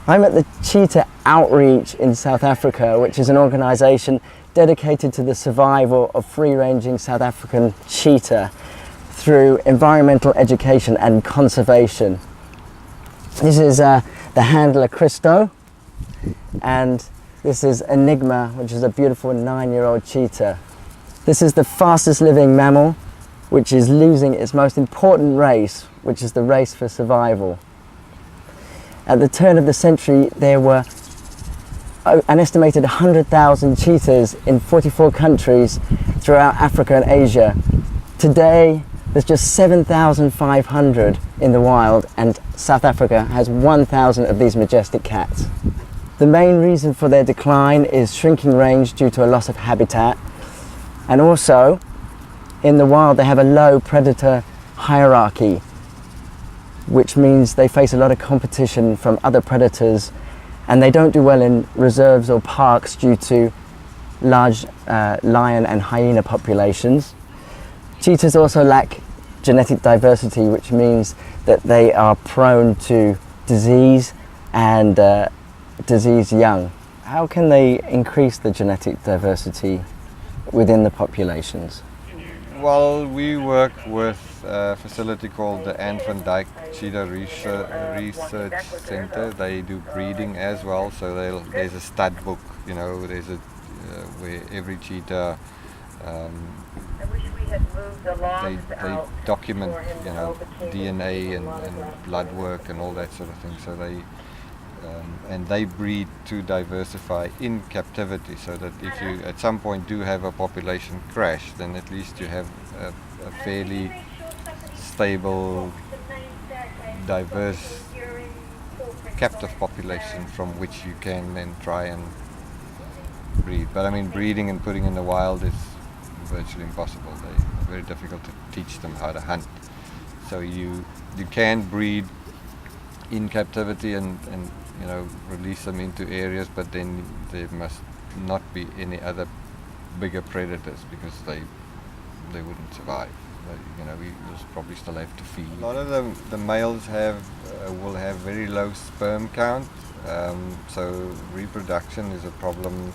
I'm at the Cheetah Outreach in South Africa, which is an organisation dedicated to the survival of free-ranging South African cheetah through environmental education and conservation. This is the handler Christo, and this is Enigma, which is a beautiful 9-year-old cheetah. This is the fastest living mammal, which is losing its most important race, which is the race for survival. At the turn of the century, there were an estimated 100,000 cheetahs in 44 countries throughout Africa and Asia. Today, there's just 7,500 in the wild, and South Africa has 1,000 of these majestic cats. The main reason for their decline is shrinking range due to a loss of habitat, and also in the wild they have a low predator hierarchy, which means they face a lot of competition from other predators, and they don't do well in reserves or parks due to large lion and hyena populations. Cheetahs also lack genetic diversity, which means that they are prone to disease and disease young. How can they increase the genetic diversity within the populations? Well, we work with a facility called the Anne van Dyck Cheetah Research Center. They do breeding as well, so there's a stud book, you know, there's a where every cheetah they document, you know, DNA and blood work and all that sort of thing. So they breed to diversify in captivity, so that if you at some point do have a population crash, then at least you have a fairly stable, diverse captive population from which you can then try and breed. But I mean, breeding and putting in the wild is virtually impossible. It's very difficult to teach them how to hunt. So you can breed in captivity and you know, release them into areas, but then there must not be any other bigger predators, because they wouldn't survive. You know, you'll probably still have to feed. A lot of the males will have very low sperm count, so reproduction is a problem.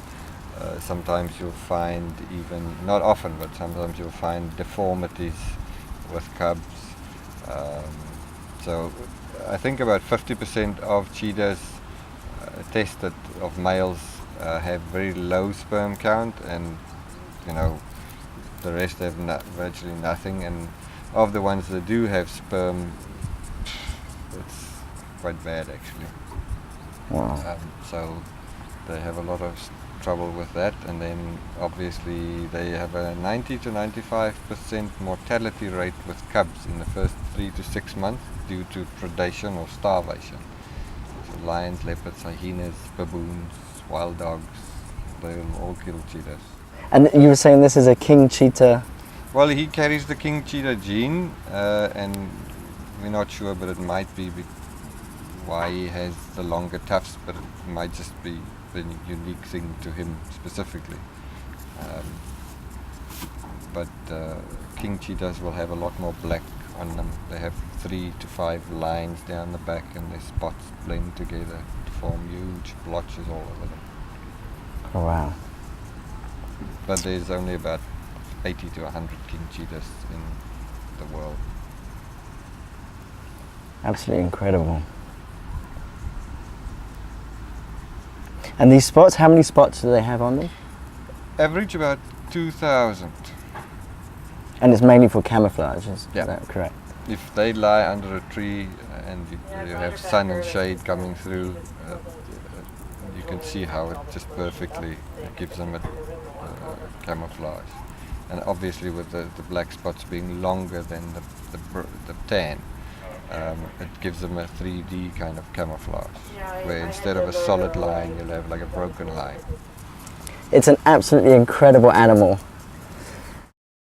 Sometimes you'll find, even not often, but sometimes you'll find deformities with cubs. So I think about 50% of cheetahs tested of males have very low sperm count, and you know, the rest have virtually nothing. And of the ones that do have sperm, it's quite bad actually. Wow. So they have a lot of trouble with that, and then obviously they have a 90 to 95% mortality rate with cubs in the first 3 to 6 months due to predation or starvation. So lions, leopards, hyenas, baboons, wild dogs, they'll all kill cheetahs. And you were saying this is a king cheetah? Well, he carries the king cheetah gene, and we're not sure, but it might be why he has the longer tufts, but it might just be the unique thing to him specifically. But king cheetahs will have a lot more black on them. They have 3 to 5 lines down the back, and their spots blend together to form huge blotches all over them. Oh, wow. But there's only about 80 to 100 king cheetahs in the world. Absolutely incredible. And these spots, how many spots do they have on them? Average about 2,000. And it's mainly for camouflage, is Yeah. that correct? If they lie under a tree and you have sun and shade coming through, you can see how it just perfectly gives them a camouflage. And obviously with the black spots being longer than the tan, it gives them a 3D kind of camouflage, where instead of a solid line, you'll have like a broken line. It's an absolutely incredible animal.